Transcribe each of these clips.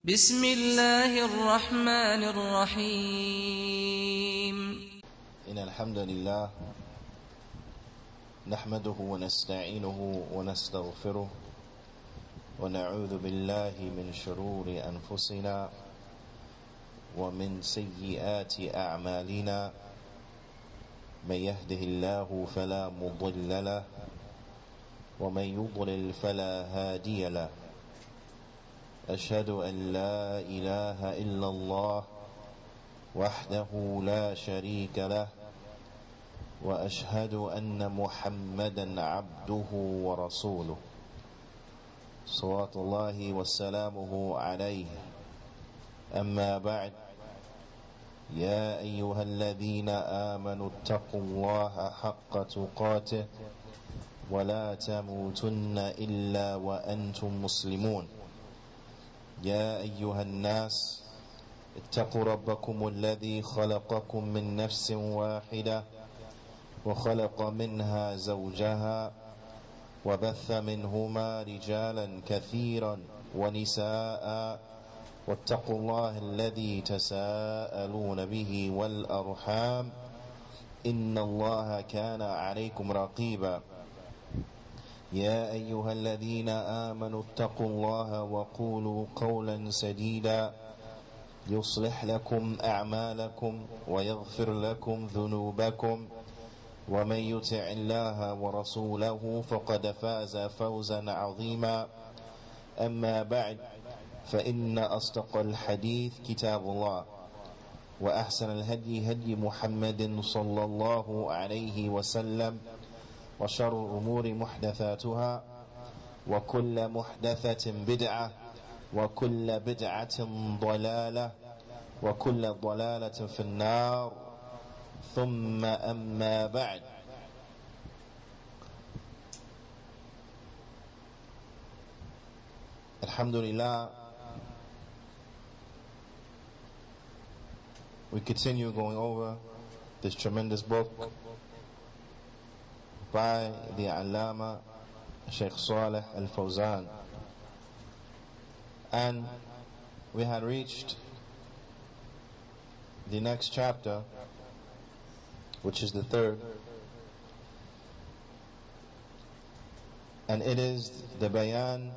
بسم الله الرحمن الرحيم. إن الحمد لله نحمده ونستعينه ونستغفره ونعوذ بالله من شرور أنفسنا ومن سيئات أعمالنا. من يهده الله فلا مضل له ومن يضلل فلا هادي له. أشهد أن لا إله إلا الله وحده لا شريك له وأشهد أن محمدا عبده ورسوله صلوات الله وسلامه عليه. أما بعد، يا أيها الذين آمنوا اتقوا الله حق تقاته ولا تموتن إلا وأنتم مسلمون. يا أيها الناس اتقوا ربكم الذي خلقكم من نفس واحدة وخلق منها زوجها وبث منهما رجالا كثيرا ونساء واتقوا الله الذي تساءلون به والأرحام إن الله كان عليكم رقيبا. يا أيها الذين آمنوا اتقوا الله وقولوا قولا سديدا يصلح لكم أعمالكم ويغفر لكم ذنوبكم ومن يطع الله ورسوله فقد فاز فوزا عظيما. أما بعد، فإن أصدق الحديث كتاب الله وأحسن الهدي هدي محمد صلى الله عليه وسلم وشر الأمور محدثاتها وكل محدثة بدعة وكل بدعة ضلالة وكل ضلالة في النار. ثم أما بعد، Alhamdulillah, we continue going over this tremendous book by the Allama Shaykh Salih Al-Fawzan, and we had reached the next chapter, which is the third, and it is the bayan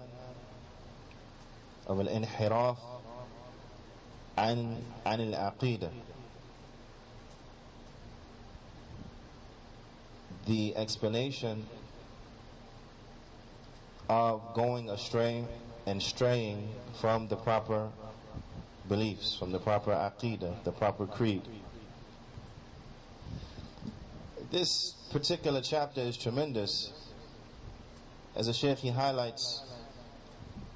of al-inhiraf an al-aqeedah, the explanation of going astray and straying from the proper beliefs, from the proper aqeedah, the proper creed. This particular chapter is tremendous, as the Shaykh, he highlights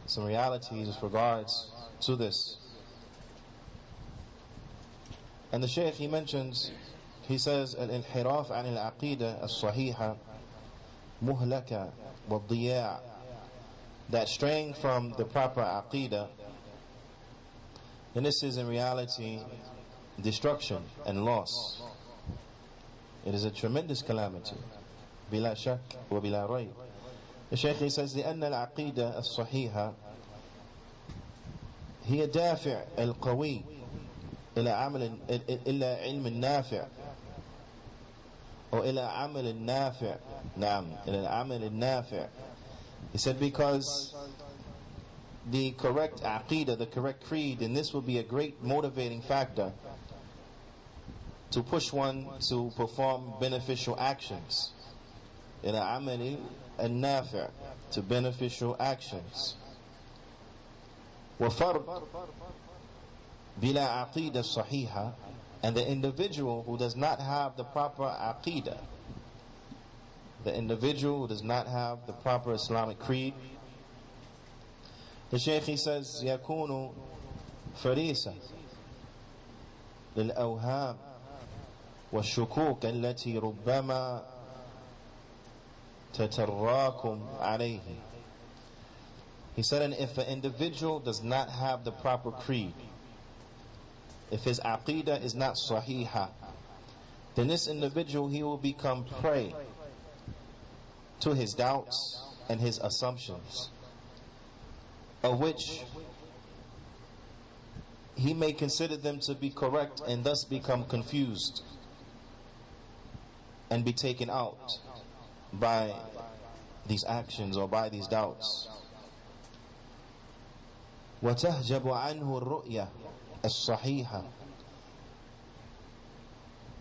some realities with regards to this. And the Shaykh, he mentions, he says, al-inhiraf an al-aqeedah as-sahiha muhlaka wa-diya', that straying from the proper aqeedah, and this is in reality destruction and loss. It is a tremendous calamity, bila shak wa bila rayb. The Shaykh, he says, لأن العقيدة الصحيحة هي دافع القوي إلى علم النافع أو إلى عمل النافع. نعم، إلى العمل النافع. He said, because the correct aqeedah, the correct creed, and this will be a great motivating factor to push one to perform beneficial actions. إلى عمل النافع, to beneficial actions. وفرد بلا عقيدة صحيحة, and the individual who does not have the proper aqeedah, the individual who does not have the proper Islamic creed, the Shaykh, he says, يكون فريسة للأوهام والشكوك التي ربما تتراكم عليه. He said, and if an individual does not have the proper creed, if his aqeedah is not sahiha, then this individual, he will become prey to his doubts and his assumptions, of which he may consider them to be correct and thus become confused and be taken out by these actions or by these doubts. وتحجب عنه الرؤية الصحيحة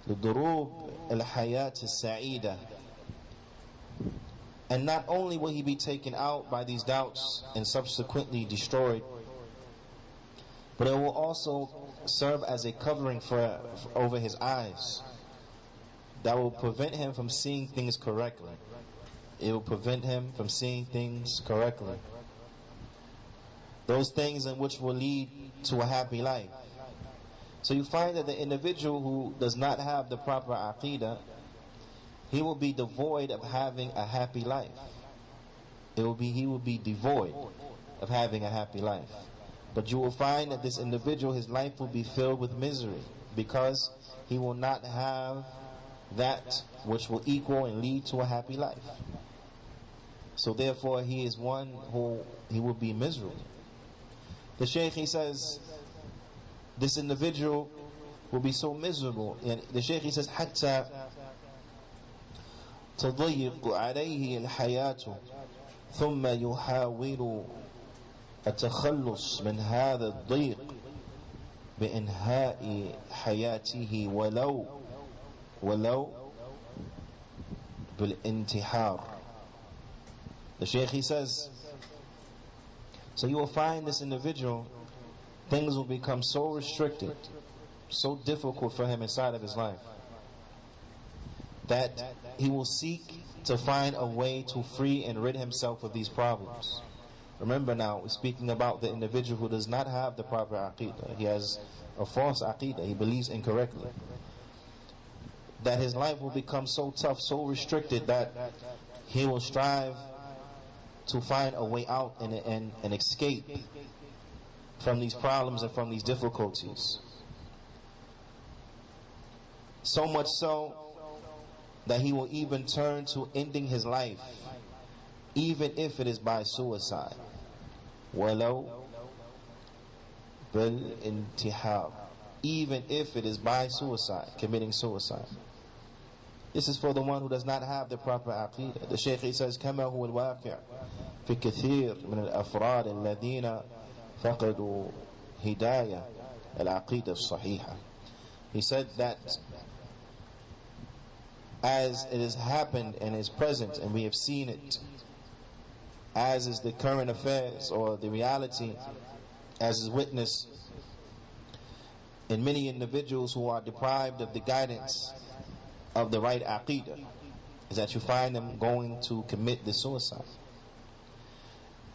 لضروب الحياة السعيدة. And not only will he be taken out by these doubts and subsequently destroyed, but it will also serve as a covering for over his eyes that will prevent him from seeing things correctly. It will prevent him from seeing things correctly. Those things in which will lead to a happy life. So you find that the individual who does not have the proper aqeedah, he will be devoid of having a happy life. He will be devoid of having a happy life. But you will find that this individual, his life will be filled with misery, because he will not have that which will equal and lead to a happy life. So therefore he is one who he will be miserable. The Shaykh, he says, this individual will be so miserable. And the Shaykh, he says, حتى تضيق عليه الحياة ثم يحاول التخلص من هذا الضيق بإنهاء حياته ولو بالانتحار. The Shaykh, he says, so you will find this individual, things will become so restricted, so difficult for him inside of his life, that he will seek to find a way to free and rid himself of these problems. Remember now, we're speaking about the individual who does not have the proper aqeedah. He has a false aqeedah, he believes incorrectly. That his life will become so tough, so restricted, that he will strive to find a way out and escape from these problems and from these difficulties. So much so that he will even turn to ending his life, even if it is by suicide. وَلَوْ بِالْإِنْتِحَارِ, even if it is by suicide, committing suicide. This is for the one who does not have the proper aqeedah. The Shaykh, he says, كما هو الواقع في كثير من الأفراد الذين فقدوا هداية العقيدة الصحيحة. He said that as it has happened and is present and we have seen it, as is the current affairs or the reality, as is witnessed in many individuals who are deprived of the guidance of the right aqeedah, is that you find them going to commit the suicide.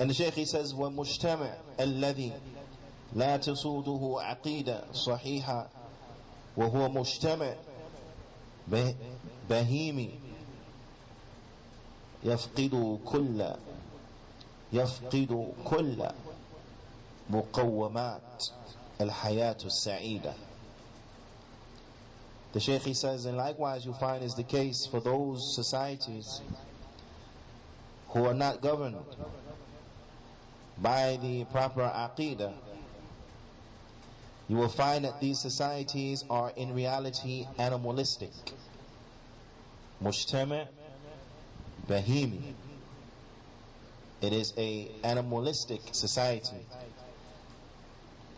And the Shaykh, he says, وَمُجْتَمِعْ الَّذِي لَا تَسُودُهُ عَقِيدَةٌ صَحِيحَةٌ وَهُوَ مُجْتَمِعْ بهيمي يفقد كل مقومات الحياة السعيدة. The Shaykh, he says, and likewise you find is the case for those societies who are not governed by the proper aqeedah. You will find that these societies are in reality animalistic. Mujtama' bahimi. It is a animalistic society.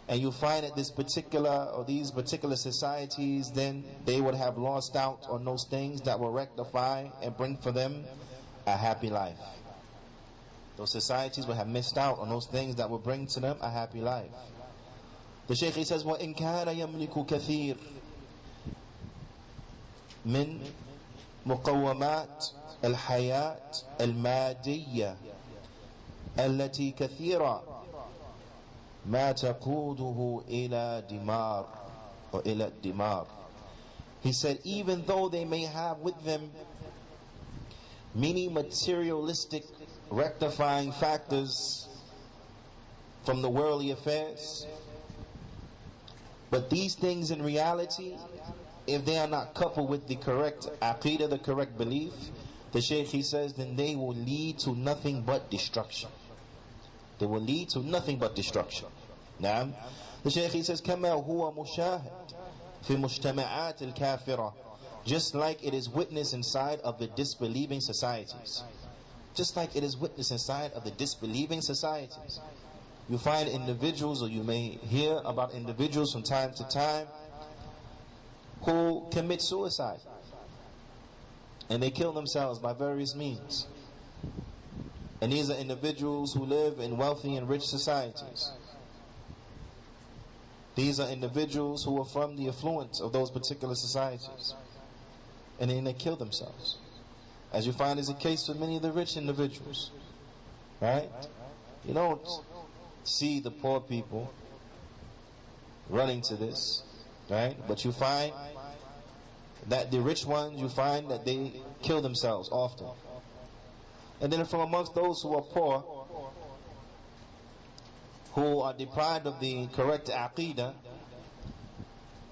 And you find that these particular societies, then they would have lost out on those things that will rectify and bring for them a happy life. Those societies will have missed out on those things that will bring to them a happy life. The Shaykh, he says, وَإِنْ كَانَ يَمْلِكُ كَثِيرٌ مِنْ مقومات الحياة المادية التي كثيرة ما تقوده إلى دمار or إلى الدمار. He said, even though they may have with them many materialistic rectifying factors from the worldly affairs, but these things in reality, if they are not coupled with the correct aqeedah, the correct belief, the Shaykh, he says, then they will lead to nothing but destruction. They will lead to nothing but destruction. Now, The Shaykh, he says, كَمَا هُوَ مُشَاهِد فِي مُجْتَمَعَاتِ الْكَافِرَةِ, just like it is witnessed inside of the disbelieving societies. Just like it is witnessed inside of the disbelieving societies. You find individuals, or you may hear about individuals from time to time, who commit suicide. And they kill themselves by various means. And these are individuals who live in wealthy and rich societies. These are individuals who are from the affluence of those particular societies. And then they kill themselves. As you find is the case with many of the rich individuals. Right? You don't see the poor people running to this. Right? But you find that the rich ones, you find that they kill themselves often. And then from amongst those who are poor, who are deprived of the correct aqeedah,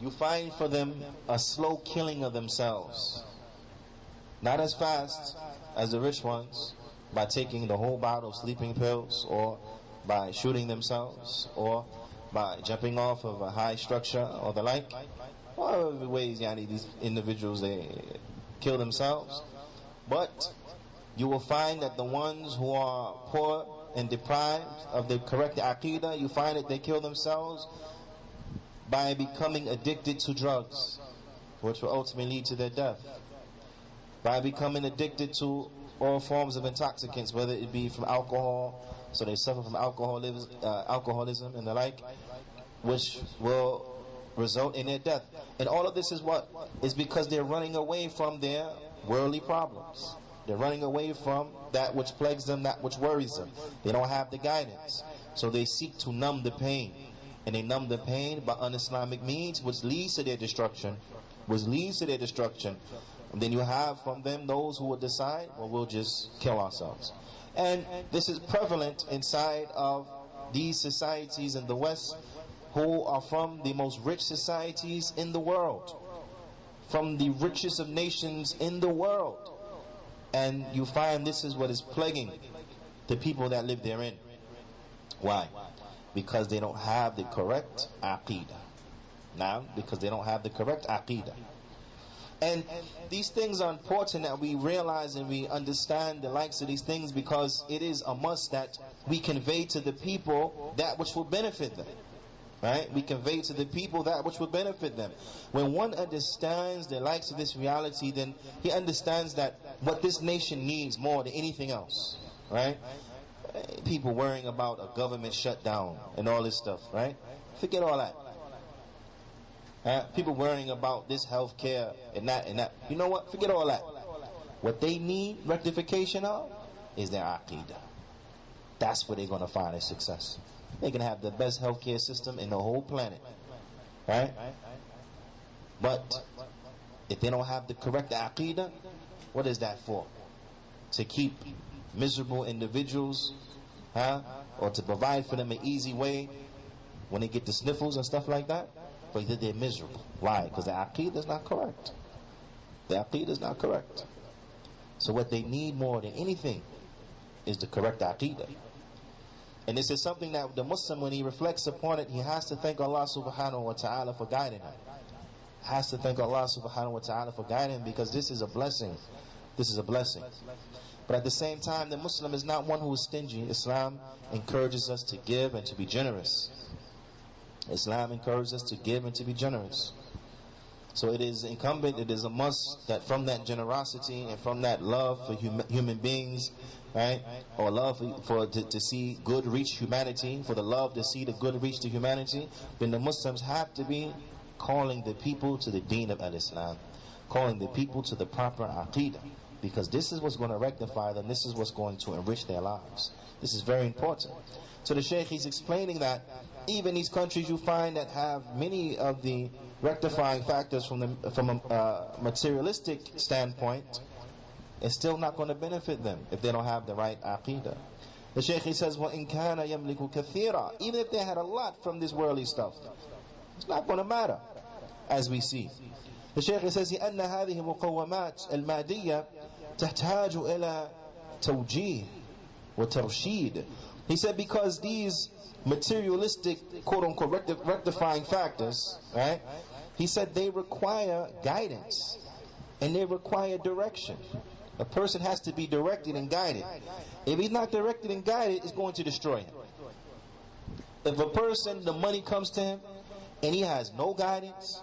you find for them a slow killing of themselves. Not as fast as the rich ones, by taking the whole bottle of sleeping pills, or by shooting themselves, or by jumping off of a high structure or the like. Or ways these individuals, they kill themselves. But you will find that the ones who are poor and deprived of the correct aqeedah, you find that they kill themselves by becoming addicted to drugs, which will ultimately lead to their death. By becoming addicted to all forms of intoxicants, whether it be from alcohol, so they suffer from alcoholism and the like, which will result in their death. And all of this is what? Is because they're running away from their worldly problems. They're running away from that which plagues them, that which worries them. They don't have the guidance. So they seek to numb the pain. And they numb the pain by un-Islamic means, which leads to their destruction. And then you have from them those who will decide, well, we'll just kill ourselves. And this is prevalent inside of these societies in the West, who are from the most rich societies in the world, from the richest of nations in the world. And you find this is what is plaguing the people that live therein. Why? Because they don't have the correct aqeedah. Now, because they don't have the correct aqeedah. And these things are important that we realize and we understand the likes of these things, because it is a must that we convey to the people that which will benefit them. Right? We convey to the people that which will benefit them. When one understands the likes of this reality, then he understands that what this nation needs more than anything else. Right? People worrying about a government shutdown and all this stuff. Right? Forget all that. People worrying about this health care and that and that. You know what? Forget all that. What they need rectification of is their aqeedah. That's where they're going to find their success. They can have the best healthcare system in the whole planet. Right? But if they don't have the correct aqeedah, what is that for? To keep miserable individuals, or to provide for them an easy way when they get the sniffles and stuff like that? But they're miserable. Why? Because the aqeedah is not correct. The aqeedah is not correct. So what they need more than anything is the correct aqeedah. And this is something that the Muslim, when he reflects upon it, he has to thank Allah subhanahu wa ta'ala for guiding him. Has to thank Allah subhanahu wa ta'ala for guiding him, because this is a blessing. This is a blessing. But at the same time, the Muslim is not one who is stingy. Islam encourages us to give and to be generous. Islam encourages us to give and to be generous. So it is incumbent, it is a must that from that generosity and from that love for human beings, right, or love to see good reach humanity, for the love to see the good reach to humanity, then the Muslims have to be calling the people to the deen of al-Islam, calling the people to the proper aqeedah, because this is what's going to rectify them, this is what's going to enrich their lives. This is very important. So the Shaykh, he's explaining that even these countries you find that have many of the rectifying factors from a materialistic standpoint, it's still not going to benefit them if they don't have the right aqeedah. The Shaykh, he says, وَإِن كَانَ يَمْلِكُ كَثِيرًا, even if they had a lot from this worldly stuff, it's not going to matter, as we see. The Shaykh, he says, لأن هذه المقومات المادية تحتاج إلى توجيه وترشيد He said because these materialistic, quote-unquote, rectifying factors, right? He said they require guidance and they require direction. A person has to be directed and guided. If he's not directed and guided, it's going to destroy him. If a person, the money comes to him and he has no guidance,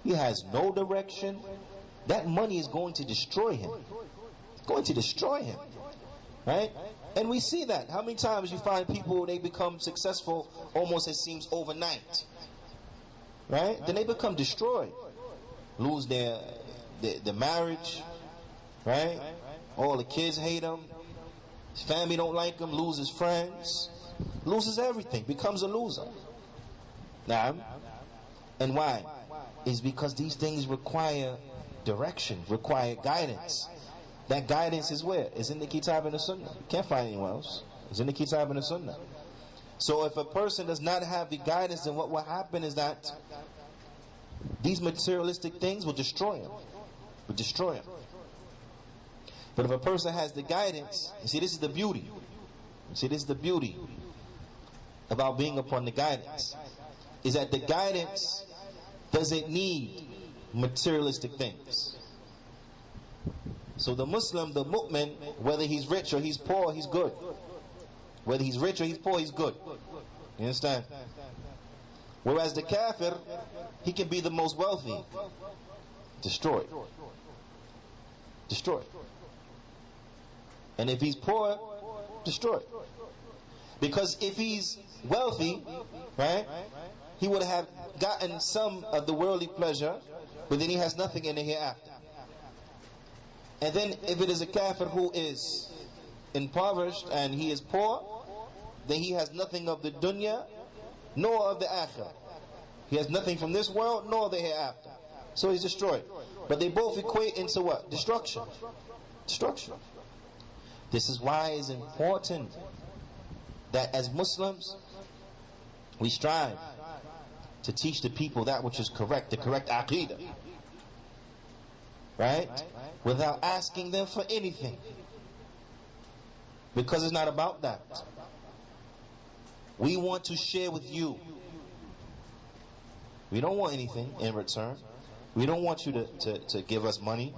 he has no direction, that money is going to destroy him. It's going to destroy him. Right? And we see that. How many times you find people, they become successful almost, it seems, overnight. Right? Then they become destroyed. Lose their marriage. Right? All the kids hate them. His family don't like him. Loses friends. Loses everything. Becomes a loser. Now, and why? It's because these things require direction, require guidance. That guidance is where? It's in the Kitab and the Sunnah. You can't find anywhere else. It's in the Kitab and the Sunnah. So if a person does not have the guidance, then what will happen is that these materialistic things will destroy him. Will destroy him. But if a person has the guidance, you see, this is the beauty. You see, this is the beauty about being upon the guidance. Is that the guidance doesn't need materialistic things. So the Muslim, the mu'min, whether he's rich or he's poor, he's good. Whether he's rich or he's poor, he's good. You understand? Whereas the kafir, he can be the most wealthy. Destroyed. Destroyed. And if he's poor, destroyed. Because if he's wealthy, right, he would have gotten some of the worldly pleasure, but then he has nothing in the hereafter. And then if it is a kafir who is impoverished and he is poor, then he has nothing of the dunya nor of the akhirah. He has nothing from this world nor the hereafter. So he's destroyed. But they both equate into what? Destruction. Destruction. This is why it's important that as Muslims we strive to teach the people that which is correct, the correct aqeedah. Right? Without asking them for anything. Because it's not about that. We want to share with you. We don't want anything in return. We don't want you to give us money.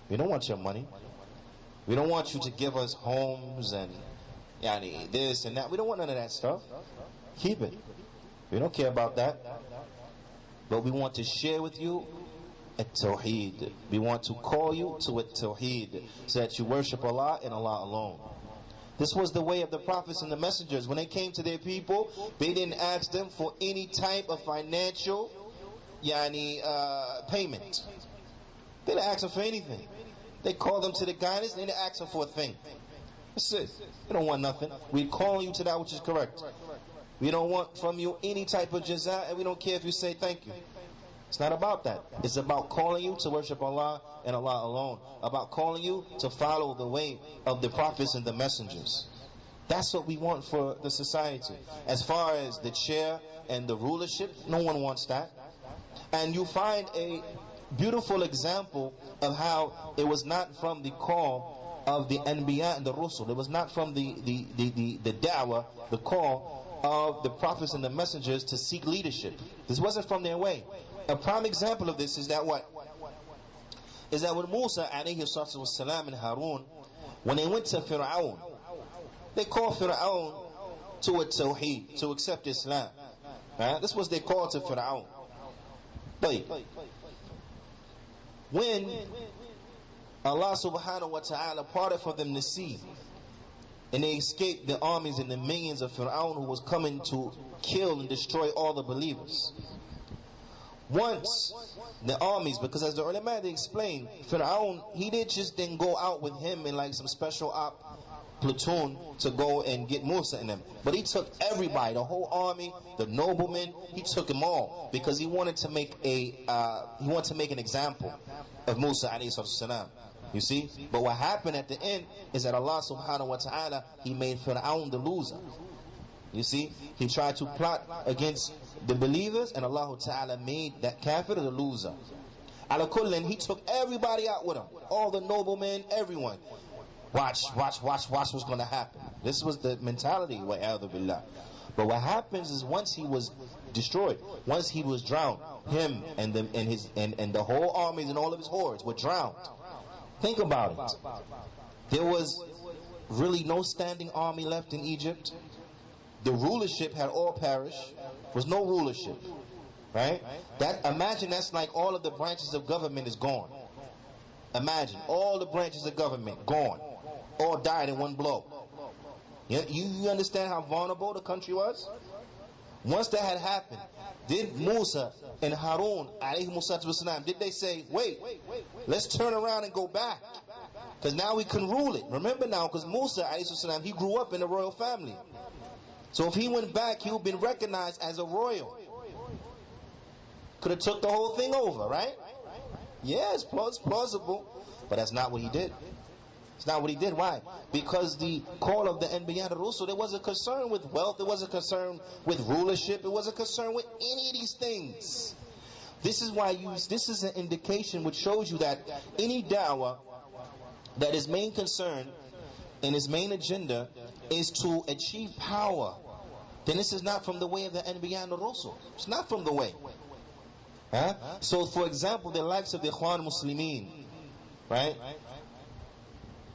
We don't want your money. We don't want you to give us homes and this and that. We don't want none of that stuff. Keep it. We don't care about that. But we want to share with you Tawheed. We want to call you to Tawheed, so that you worship Allah and Allah alone. This was the way of the prophets and the messengers. When they came to their people, they didn't ask them for any type of financial payment. They didn't ask them for anything. They called them to the guidance, they didn't ask them for a thing. That's it. We don't want nothing. We call you to that which is correct. We don't want from you any type of jaza, and we don't care if you say thank you. It's not about that. It's about calling you to worship Allah and Allah alone. About calling you to follow the way of the prophets and the messengers. That's what we want for the society. As far as the chair and the rulership, no one wants that. And you find a beautiful example of how it was not from the call of the Anbiya and the Rusul. It was not from the da'wah, the call of the prophets and the messengers to seek leadership. This wasn't from their way. A prime example of this is that what? Is that when Musa alayhi salatu wassalam and Harun, when they went to Fir'aun, they called Fir'aun to a Tawheed, to accept Islam. Right? This was their call to Fir'aun. But when Allah subhanahu wa ta'ala parted for them the sea, and they escaped the armies and the millions of Fir'aun who was coming to kill and destroy all the believers. Once the armies, because as the ulama they explained, Fir'aun, he did just then go out with him in like some special platoon to go and get Musa and them. But he took everybody, the whole army, the noblemen, he took them all because he wanted to make an example of Musa alayhi salam. You see? But what happened at the end is that Allah subhanahu wa ta'ala, he made Fir'aun the loser. You see? He tried to plot against the believers, and Allah ta'ala made that kafir the loser. Ala kullin, he took everybody out with him. All the noblemen, everyone. Watch what's going to happen. This was the mentality, wa'adhu billah. But what happens is once he was destroyed, once he was drowned, him and the whole armies and all of his hordes were drowned. Think about it. There was really no standing army left in Egypt. The rulership had all perished. There was no rulership. Right? Imagine that's like all of the branches of government is gone. Imagine all the branches of government gone. All died in one blow. You understand how vulnerable the country was? Once that had happened, did Musa and Harun did they say, wait, let's turn around and go back, because now we can rule it? Remember now, because Musa he grew up in a royal family, so if he went back, he would have been recognized as a royal. Could have took the whole thing over, right? Yeah, it's plausible, but that's not what he did. It's not what he did. Why? Because the call of the Anbiya al-Rusul, there was a concern with wealth, there was a concern with rulership, it was a concern with any of these things. This is why this is an indication which shows you that any da'wah that his main concern and his main agenda is to achieve power, then this is not from the way of the Anbiya al-Rusul. It's not from the way. So for example, the likes of the Ikhwan Muslimin, right?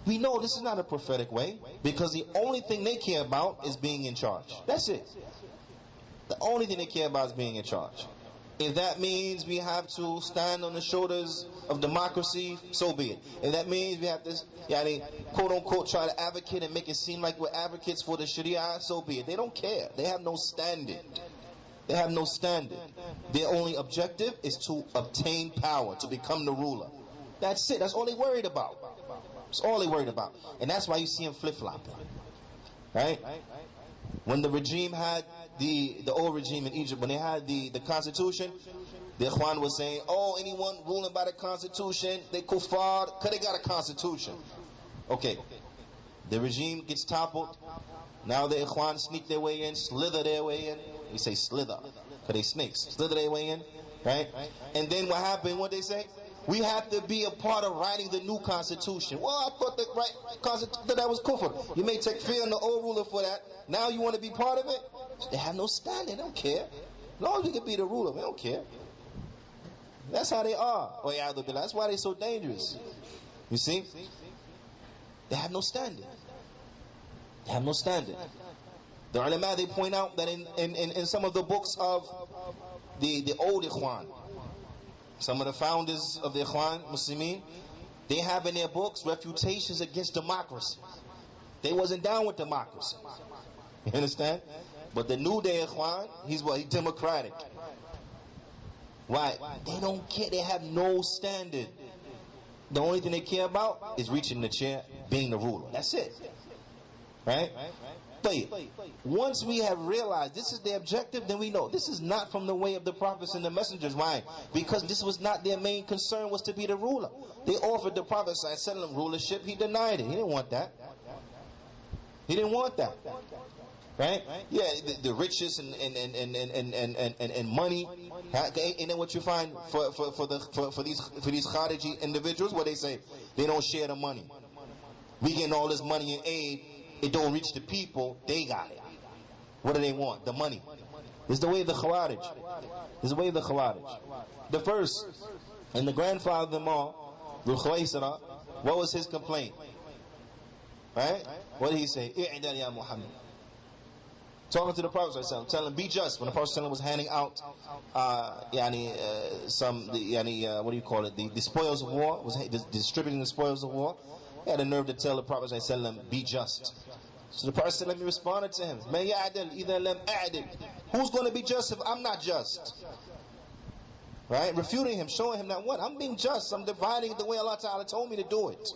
We know this is not a prophetic way, because the only thing they care about is being in charge. That's it. The only thing they care about is being in charge. If that means we have to stand on the shoulders of democracy, so be it. If that means we have to, quote unquote, try to advocate and make it seem like we're advocates for the Sharia, so be it. They don't care. They have no standard. They have no standard. Their only objective is to obtain power, to become the ruler. That's it. That's all they're worried about. That's all they're worried about. And that's why you see them flip-flopping. Right? When the regime had the old regime in Egypt, when they had the constitution, the Ikhwan was saying, oh, anyone ruling by the constitution, they kuffar, because they got a constitution. Okay. The regime gets toppled. Now the Ikhwan sneak their way in, slither their way in. We say slither, because they snakes. Slither their way in. Right? And then what happened? What they say? We have to be a part of writing the new constitution. Well, I thought the right constitution, that was kufr. You may take fear in the old ruler for that. Now you want to be part of it? They have no standing. They don't care. As long as we can be the ruler, we don't care. That's how they are. That's why they're so dangerous. You see? They have no standing. They have no standing. The ulama, they point out that in some of the books of the old Ikhwan, some of the founders of the Ikhwan Muslimin, they have in their books refutations against democracy. They wasn't down with democracy. You understand? But the new day Ikhwan, he's democratic. Why? They don't care. They have no standard. The only thing they care about is reaching the chair, being the ruler. That's it. Right? But once we have realized this is their objective, then we know this is not from the way of the prophets and the messengers. Why? Because this was not their main concern, was to be the ruler. They offered the Prophet ﷺ rulership. He denied it. He didn't want that. He didn't want that. Right? Yeah, the riches and money. And then what you find for these Khariji individuals, what they say, they don't share the money. We getting all this money and aid, it don't reach the people, they got it. What do they want? The money. This is the way of the Khawarij. This is the way of the Khawarij. The first, and the grandfather of them all, Dhul Khuwaysira, what was his complaint? Right? What did he say? I'idal ya Muhammad. Talking to the Prophet ﷺ, telling him, be just. When the Prophet ﷺ was handing out what do you call it? The spoils of war, was distributing the spoils of war. He had the nerve to tell the Prophet ﷺ, be just. So the Prophet ﷺ responded to him, Man ya'adil idha lam a'adil. Who's going to be just if I'm not just? Right? Refuting him, showing him that what? I'm being just. I'm dividing it the way Allah Ta'ala told me to do it.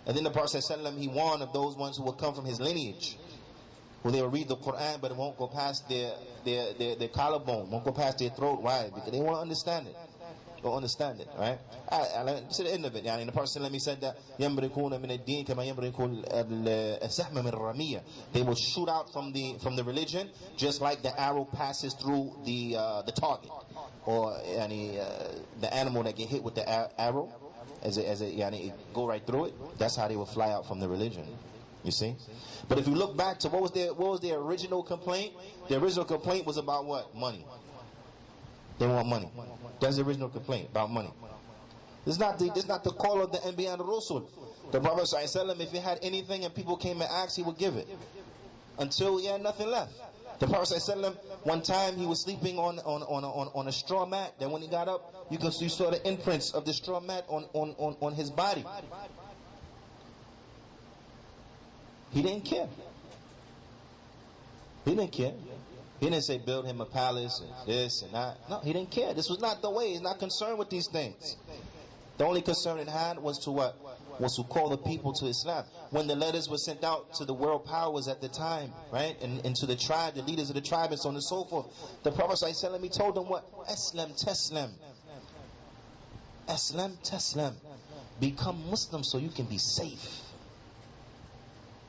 And then the Prophet ﷺ, he warned of those ones who will come from his lineage, who they will read the Qur'an, but it won't go past their collarbone, won't go past their throat. Why? Because they won't understand it. Don't understand it, right? To the end of it, and the Prophet ﷺ said that يَمْرِكُونَ مِنَ الدِّينِ كَمَا يَمْرِكُ السَّحْمَ مِنَ الرَّمِيَّةِ. They will shoot out from the religion just like the arrow passes through the target, or the animal that get hit with the arrow. it go right through it. That's how they would fly out from the religion. You see? But if you look back to what was their original complaint? The original complaint was about what? Money. They want money. That's the original complaint, about money. It's not the call of the Anbiya and the Rasul. The Prophet ﷺ, if he had anything and people came and asked, he would give it. Until he had nothing left. The Prophet ﷺ, one time he was sleeping on a straw mat. Then when he got up, you saw the imprints of the straw mat on his body. He didn't care. He didn't care. He didn't say build him a palace and this and that. No, he didn't care. This was not the way. He's not concerned with these things. The only concern it had was to what? Was to call the people to Islam. When the letters were sent out to the world powers at the time, right? And to the tribe, the leaders of the tribe and so on and so forth. The Prophet ﷺ, he told them what? Aslam taslam. Aslam taslam. Become Muslim so you can be safe.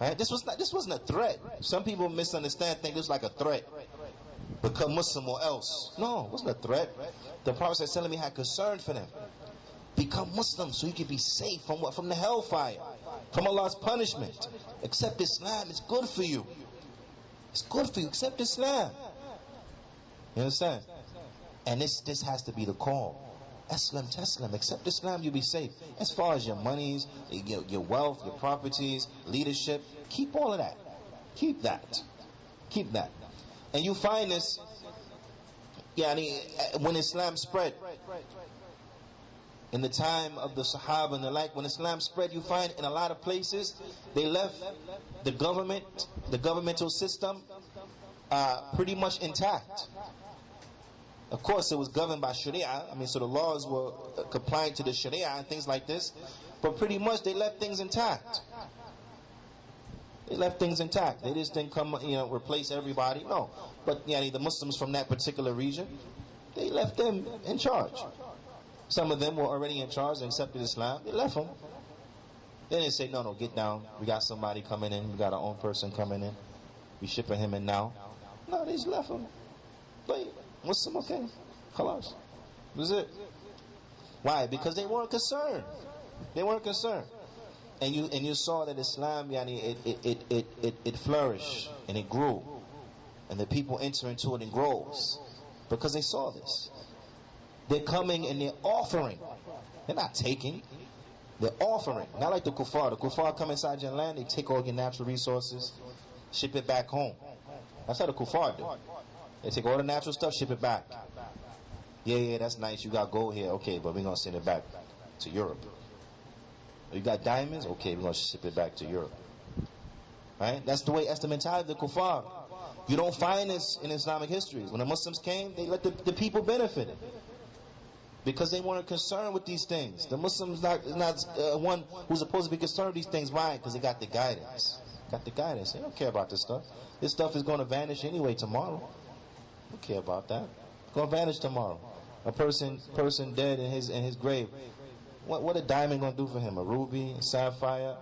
Right? This wasn't a threat. Some people misunderstand, think this was like a threat. Become Muslim or else. No, it wasn't a threat. The Prophet ﷺ, he had concern for them. Become Muslim so you can be safe from what? From the hellfire, from Allah's punishment. Accept Islam. It's good for you. It's good for you. Accept Islam. You understand? And this has to be the call. Aslam taslam. Accept Islam, you'll be safe. As far as your monies, your wealth, your properties, leadership, keep all of that. Keep that. Keep that. And you find this, when Islam spread, in the time of the Sahaba and the like, when Islam spread, you find in a lot of places, they left the governmental system pretty much intact. Of course, it was governed by Sharia. So the laws were compliant to the Sharia and things like this. But pretty much they left things intact. They left things intact. They just didn't come, replace everybody. No. But the Muslims from that particular region, they left them in charge. Some of them were already in charge and accepted Islam. They left them. They didn't say, no, get down. We got somebody coming in. We got our own person coming in. We shipping him in now. No, they just left him. But Muslim, okay. Khalas. That was it. Why? Because they weren't concerned. They weren't concerned. And you saw that Islam, it flourished and it grew. And the people enter into it in groves. Because they saw this. They're coming and they're offering. They're not taking. They're offering. Not like the kuffar. The kuffar come inside your land, they take all your natural resources, ship it back home. That's how the kuffar do. They take all the natural stuff, ship it back. Yeah, that's nice. You got gold here. Okay, but we're going to send it back to Europe. You got diamonds? Okay, we're going to ship it back to Europe. Right? That's the mentality of the kuffar. You don't find this in Islamic history. When the Muslims came, they let the people benefit. Because they weren't concerned with these things. The Muslims not one who's supposed to be concerned with these things. Why? Because they got the guidance. Got the guidance. They don't care about this stuff. This stuff is going to vanish anyway tomorrow. Don't care about that. It's going to vanish tomorrow. A person dead in his grave. What a diamond going to do for him? A ruby, a sapphire,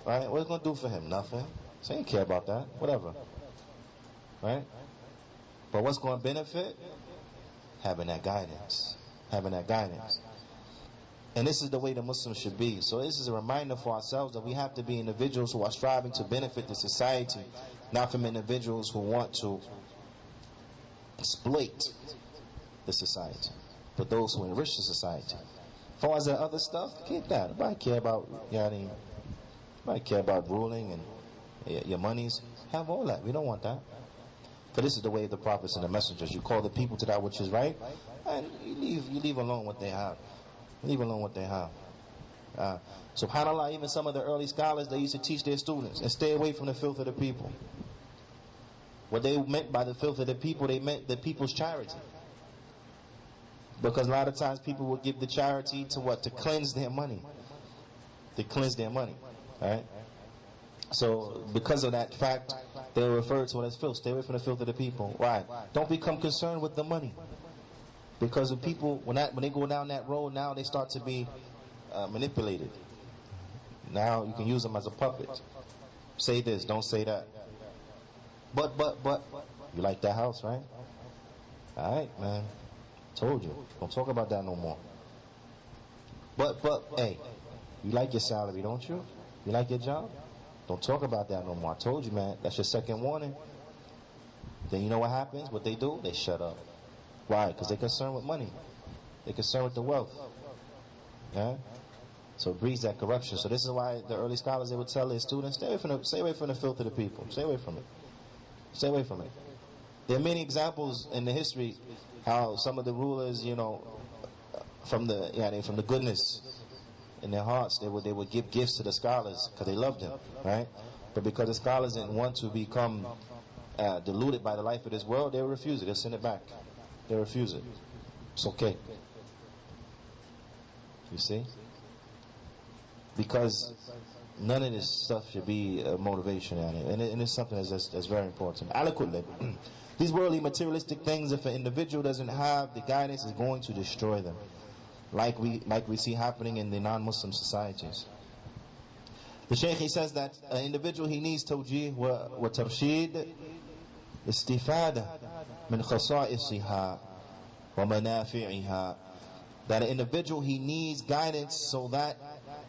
right? What's it going to do for him? Nothing. So he ain't care about that. Whatever. Right? But what's going to benefit? Having that guidance. Having that guidance. And this is the way the Muslims should be. So this is a reminder for ourselves that we have to be individuals who are striving to benefit the society, not from individuals who want to exploit the society, but those who enrich the society. As far as the other stuff, keep that. Nobody care about nobody care about ruling and your monies. Have all that. We don't want that. For this is the way of the prophets and the messengers. You call the people to that which is right, and you leave alone what they have. Leave alone what they have. SubhanAllah, even some of the early scholars, they used to teach their students and stay away from the filth of the people. What they meant by the filth of the people, they meant the people's charity. Because a lot of times people will give the charity to what? To cleanse their money. To cleanse their money. Right? So because of that fact, they were referred to it as filth. Stay away from the filth of the people. Why? Don't become concerned with the money. Because the people, when they go down that road, now they start to be manipulated. Now you can use them as a puppet. Say this, don't say that. But, you like that house, right? Alright, man. Told you. Don't talk about that no more. But, hey, you like your salary, don't you? You like your job? Don't talk about that no more. I told you, man, that's your second warning. Then you know what happens? What they do? They shut up. Why? Because they're concerned with money. They're concerned with the wealth. Yeah? So it breeds that corruption. So this is why the early scholars, they would tell their students, stay away from the filth of the people. Stay away from it. Stay away from it. There are many examples in the history how some of the rulers, from the goodness in their hearts, they would give gifts to the scholars because they loved them, right? But because the scholars didn't want to become deluded by the life of this world, they would refuse it. They'll send it back. They refuse it. It's okay. You see? Because none of this stuff should be a motivation, and it's something that's very important. These worldly materialistic things, if an individual doesn't have the guidance, is going to destroy them, like we see happening in the non-Muslim societies. The Shaykh, he says that an individual, he needs tawjeeh wa tarsheed istifada min khasa'isiha wa manafi'iha. That an individual, he needs guidance so that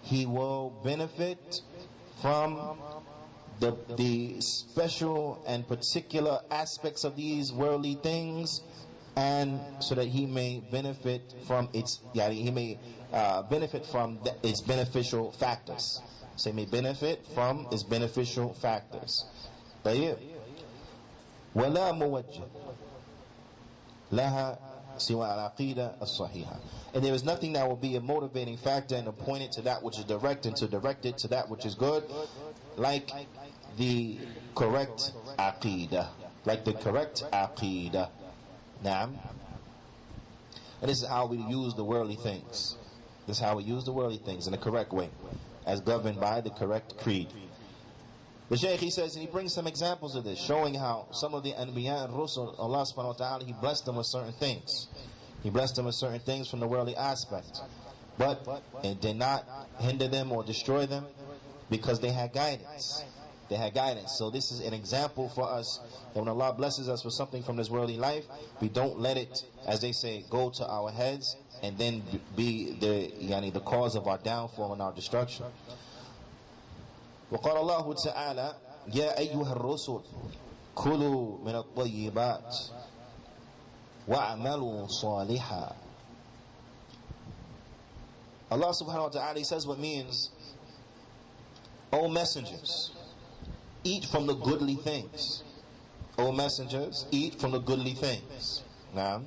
he will benefit from the special and particular aspects of these worldly things, and so that he may benefit from its its beneficial factors. So he may benefit from its beneficial factors. طيب. ولا موجه لها سوى العقيدة الصحيحة. And there is nothing that will be a motivating factor and point it to that which is direct, and to direct it to that which is good, like the correct aqeedah. Like the correct aqeedah. Naam. And this is how we use the worldly things. This is how we use the worldly things in the correct way, as governed by the correct creed. The Shaykh, he says, and he brings some examples of this, showing how some of the Anbiya and Rusul, Allah subhanahu wa ta'ala, He blessed them with certain things. He blessed them with certain things from the worldly aspect. But it did not hinder them or destroy them, because they had guidance. They had guidance. So this is an example for us, that when Allah blesses us with something from this worldly life, we don't let it, as they say, go to our heads and then be the cause of our downfall and our destruction. وقال الله تعالى يا أيها الرسل كلوا من الطيبات وَاعْمَلُوا صَالِحًا. Allah subhanahu wa ta'ala, He says what means, O messengers, eat from the goodly things. O messengers, eat from the goodly things. Now,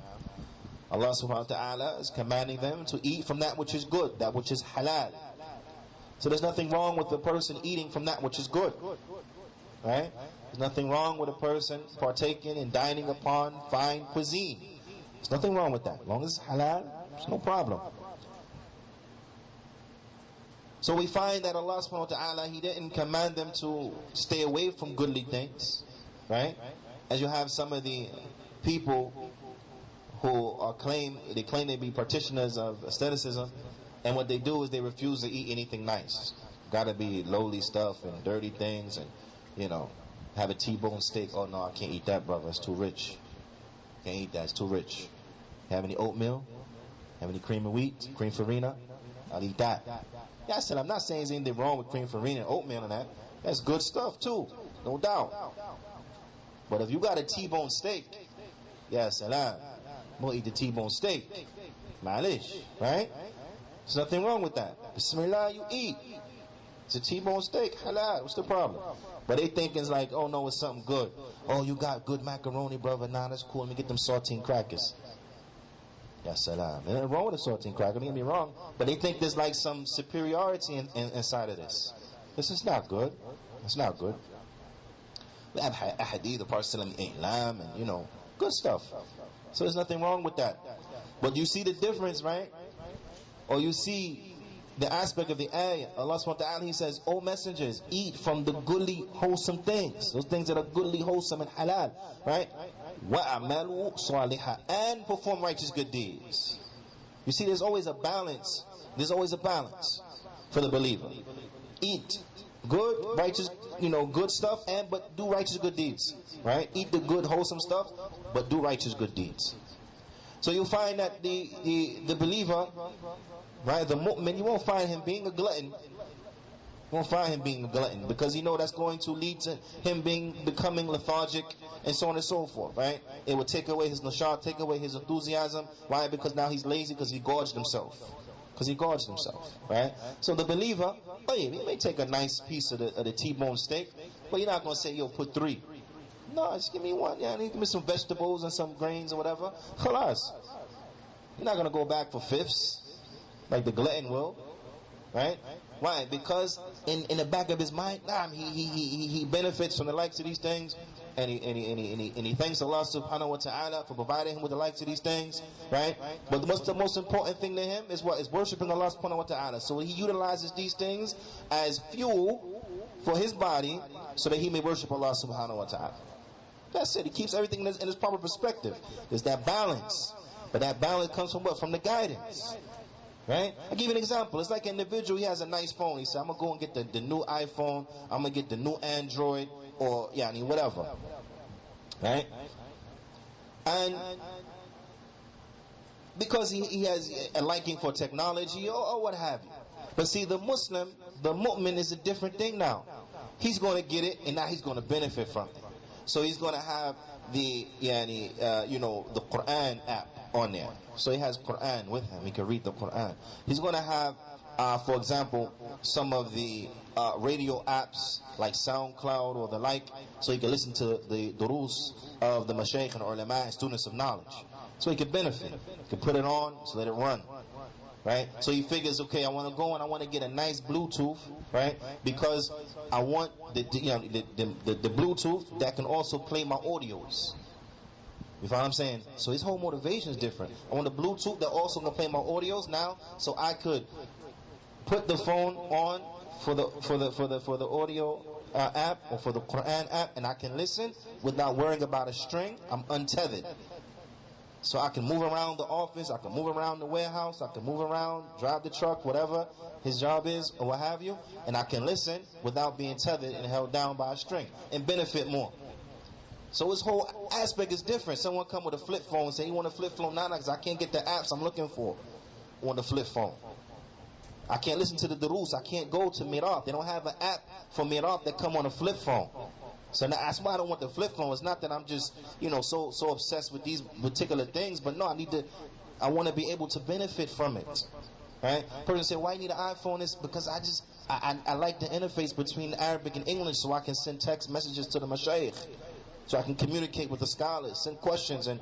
Allah subhanahu wa ta'ala is commanding them to eat from that which is good, that which is halal. So there's nothing wrong with the person eating from that which is good. Right? There's nothing wrong with a person partaking and dining upon fine cuisine. There's nothing wrong with that. As long as it's halal, there's no problem. So we find that Allah subhanahu wa ta'ala, He didn't command them to stay away from goodly things. Right? As you have some of the people who claim they be practitioners of asceticism, and what they do is they refuse to eat anything nice. Gotta be lowly stuff and dirty things, and have a T-bone steak. Oh no, I can't eat that, brother. It's too rich. Can't eat that. It's too rich. Have any oatmeal? Have any cream of wheat? Cream farina? I'll eat that. Yeah, I said, I'm not saying there's anything wrong with cream farina and oatmeal and that. That's good stuff too, no doubt. But if you got a T-bone steak, yeah, Salaam, I'm gonna eat the T-bone steak. Malish, right? There's nothing wrong with that. Bismillah, you eat. It's a T-bone steak, halal. What's the problem? But they think it's like, oh no, it's something good. Oh, you got good macaroni, brother. Nah, that's cool. Let me get them saltine crackers. Ya salam. There's nothing wrong with a saltine cracker. Don't get me wrong. But they think there's like some superiority inside of this. This is not good. It's not good. We have ahadith, the Prophet I'lam, and good stuff. So there's nothing wrong with that. But you see the difference, right? Or you see the aspect of the ayah. Allah subhanahu wa ta'ala, He says, O messengers, eat from the goodly, wholesome things. Those things that are goodly, wholesome, and halal. Right? وَأَعْمَلُوا صَالِحًا. And perform righteous good deeds. You see, there's always a balance. There's always a balance for the believer. Eat good, righteous, good stuff, but do righteous good deeds. Right? Eat the good, wholesome stuff, but do righteous good deeds. So you'll find that the believer, right, the mu'min, you won't find him being a glutton. You won't find him being a glutton, because you know that's going to lead to him becoming lethargic and so on and so forth, right? It will take away his nashat, take away his enthusiasm. Why? Because now he's lazy, because he gorged himself. Right? So the believer, oh yeah, he may take a nice piece of the T-bone steak, but you're not going to say, yo, put 3. No, just give me 1. Yeah, give me some vegetables and some grains or whatever. Khalas. You're not going to go back for 5ths like the glutton will. Right? Why? Because in the back of his mind, he benefits from the likes of these things, and he thanks Allah subhanahu wa ta'ala for providing him with the likes of these things, right? But what's the most important thing to him is what? Is worshiping Allah subhanahu wa ta'ala. So he utilizes these things as fuel for his body so that he may worship Allah subhanahu wa ta'ala. That's it. He keeps everything in his proper perspective. There's that balance. But that balance comes from what? From the guidance. Right? I'll give you an example. It's like an individual, he has a nice phone. He said, I'm going to go and get the new iPhone. I'm going to get the new Android, or whatever. Right? And because he has a liking for technology or what have you. But see, the Muslim, the mu'min, is a different thing now. He's going to get it, and now he's going to benefit from it. So he's going to have the Qur'an app on there. So he has Qur'an with him. He can read the Qur'an. He's going to have, for example, some of the radio apps like SoundCloud or the like, so he can listen to the durus of the mashaykh and ulama and students of knowledge. So he can benefit. He can put it on, so let it run. Right? So he figures, okay, I want to go and I want to get a nice Bluetooth, right? Because I want the Bluetooth that can also play my audios. You follow what I'm saying? So his whole motivation is different. I want a Bluetooth that also can play my audios now, so I could put the phone on for the audio app or for the Qur'an app, and I can listen without worrying about a string. I'm untethered. So I can move around the office, I can move around the warehouse, I can move around, drive the truck, whatever his job is, or what have you, and I can listen without being tethered and held down by a string, and benefit more. So his whole aspect is different. Someone come with a flip phone and say, you want a flip phone? Nah, because I can't get the apps I'm looking for on the flip phone. I can't listen to the durus, I can't go to Mirab. They don't have an app for Mirab that come on a flip phone. So that's why I don't want the flip phone. It's not that I'm just, so obsessed with these particular things, but no, I want to be able to benefit from it. Right? Person say, why you need an iPhone? It's because I like the interface between Arabic and English, so I can send text messages to the mashayikh, so I can communicate with the scholars, send questions, and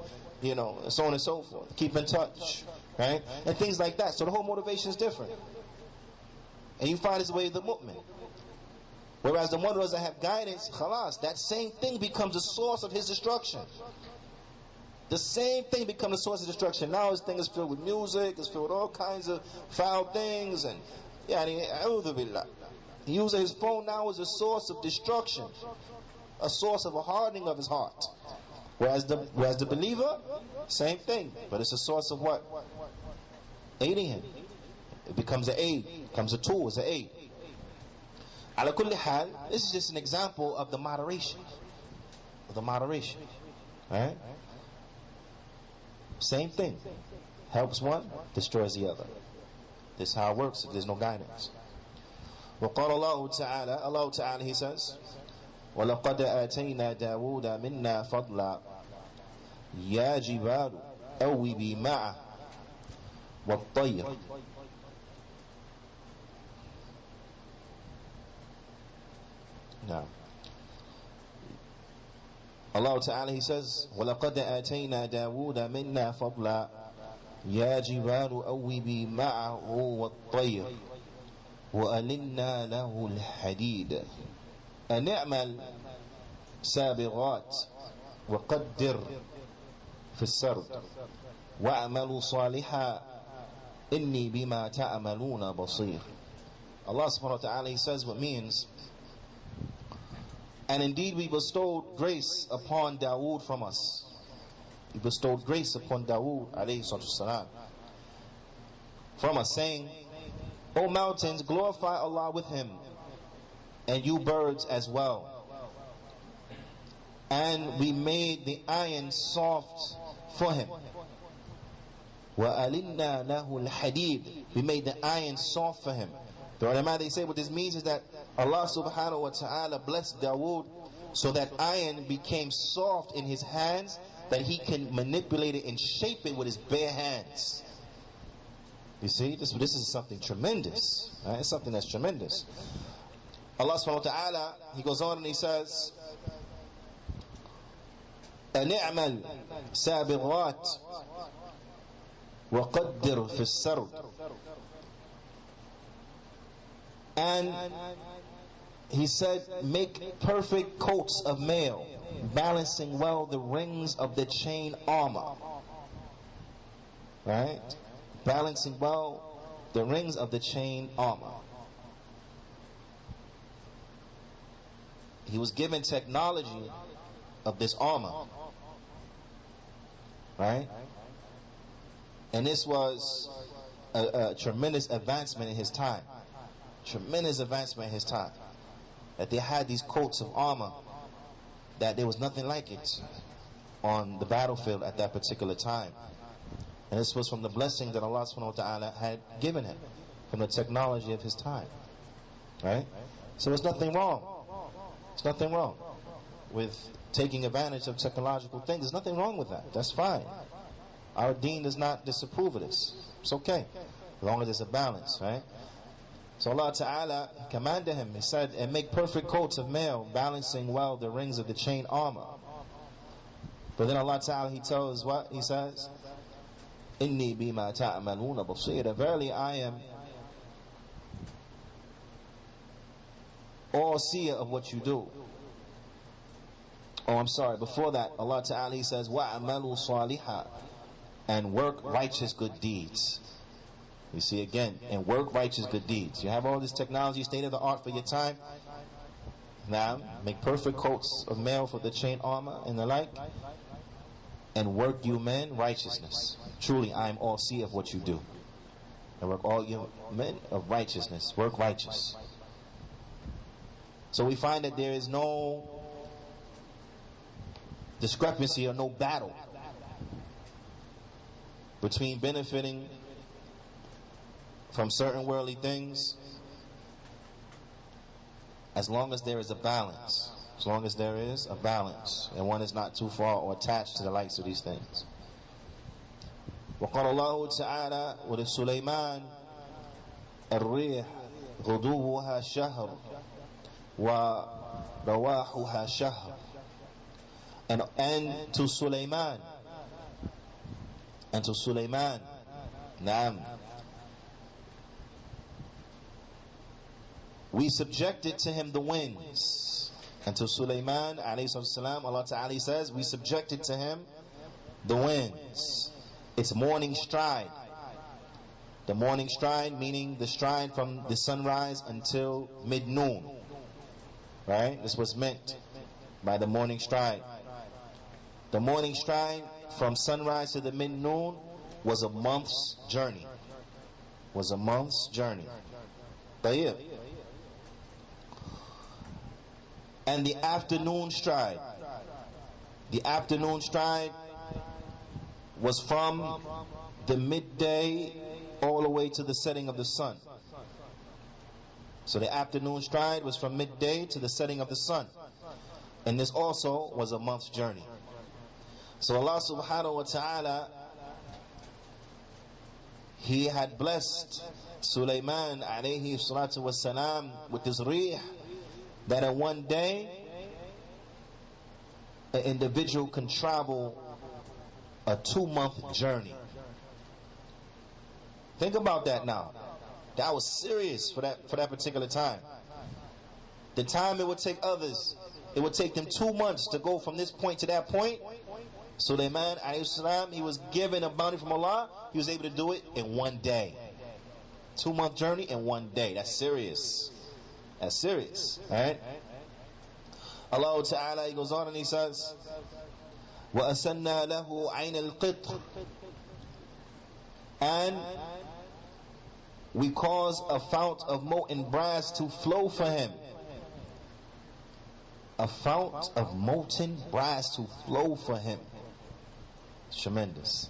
so on and so forth. Keep in touch, right? And things like that. So the whole motivation is different. And you find this way the mu'min. Whereas the one who doesn't have guidance, khalas, that same thing becomes a source of his destruction. The same thing becomes a source of destruction. Now his thing is filled with music, it's filled with all kinds of foul things, and a'udhu billah. He uses his phone now as a source of destruction, a source of a hardening of his heart. Whereas the believer, same thing, but it's a source of what? Aiding him. It becomes an aid, becomes a tool, it's an aid. Ala kulli hal, this is just an example of the moderation. Right? Same thing. Helps one, destroys the other. This is how it works if there's no guidance. وقال الله تعالى, Allah Ta'ala, He says, وَلَقَدْ آتَيْنَا دَاوُودَ مِنَّا فَضْلًا يَا جِبَالُ أَوِّبِي مَعَهُ وَالطَّيْرِ. Now, Allah Ta'ala, He says, وَلَقَدْ آتَيْنَا دَاوُودَ مِنَّا فَضْلًا يَا جِبَالُ أَوِّبِي مَعَهُ وَالطَّيْرِ وَأَلِنَّا لَهُ الْحَدِيدَ أَنْ اعْمَلْ سَابِغَاتٍ وَقَدِّرْ فِي السَّرْدِ وَأَعْمَلُوا صَالِحًا إِنِّي بِمَا تَعْمَلُونَ بَصِيرٌ. Allah subhanahu wa ta'ala, He says what means, and indeed we bestowed grace upon Dawood from us. We bestowed grace upon Dawood alayhi salam from us, saying, O mountains, glorify Allah with him, and you birds as well. And we made the iron soft for him, وَأَلِنَّا لَهُ الْحَدِيدِ We made the iron soft for him. The ulama, they say what this means is that Allah subhanahu wa ta'ala blessed Dawood so that iron became soft in his hands, that he can manipulate it and shape it with his bare hands. You see, this is something tremendous. Right? It's something that's tremendous. Allah subhanahu wa ta'ala, he goes on and he says, أَنِعْمَلْ سَابِغَاتٍ وَقَدِّرْ فِي السَّرْدِ And he said, make perfect coats of mail, balancing well the rings of the chain armor. Right? Balancing well the rings of the chain armor. He was given technology of this armor. Right? And this was a tremendous advancement in his time. Tremendous advancement in his time. That they had these coats of armor, that there was nothing like it on the battlefield at that particular time. And this was from the blessing that Allah subhanahu wa ta'ala had given him, from the technology of his time. Right? So there's nothing wrong. There's nothing wrong with taking advantage of technological things. There's nothing wrong with that. That's fine. Our deen does not disapprove of this. It's okay, as long as there's a balance, right? So Allah Ta'ala commanded him, he said, and make perfect coats of mail, balancing well the rings of the chain armor. But then Allah Ta'ala, he tells what? He says, Inni bima ta'amaluna basira. Verily I am all seer of what you do. Oh, I'm sorry, before that, Allah Ta'ala, he says, wa'amalu saliha, and work righteous good deeds. You see again, and work righteous good deeds. You have all this technology, state of the art for your time. Now, make perfect coats of mail for the chain armor and the like, and work you men righteousness. Truly, I am all see of what you do. And work all you men of righteousness. Work righteous. So we find that there is no discrepancy or no battle between benefiting from certain worldly things, as long as there is a balance. As long as there is a balance, and one is not too far or attached to the likes of these things. وقال الله تعالى ولسليمان الريح غدوها شهر ورواحها شهر. And to Sulaiman, Naam, we subjected to him the winds. And to Sulaiman alayhi salam, Allah Ta'ala says, we subjected to him the winds. It's morning stride. The morning stride, meaning the stride from the sunrise until mid-noon. Right? This was meant by the morning stride. The morning stride from sunrise to the mid-noon was a month's journey. Tayyib. And the afternoon stride. The afternoon stride was from the midday all the way to the setting of the sun. So the afternoon stride was from midday to the setting of the sun. And this also was a month's journey. So Allah subhanahu wa ta'ala, He had blessed Sulaiman alayhi salatu wassalam with this rih, that in one day an individual can travel a 2-month journey. Think about that now. That was serious for that particular time. The time it would take others, it would take them 2 months to go from this point to that point. Sulaiman alayhi salam, he was given a bounty from Allah. He was able to do it in 1 day. 2-month journey in 1 day. That's serious. That's serious. Alright? Allah Ta'ala, He goes on and He says, وَأَسَنَّا لَهُ عَيْنَ الْقِطْرِ. And we cause a fount of molten brass to flow for him. A fount of molten brass to flow for him. It's tremendous.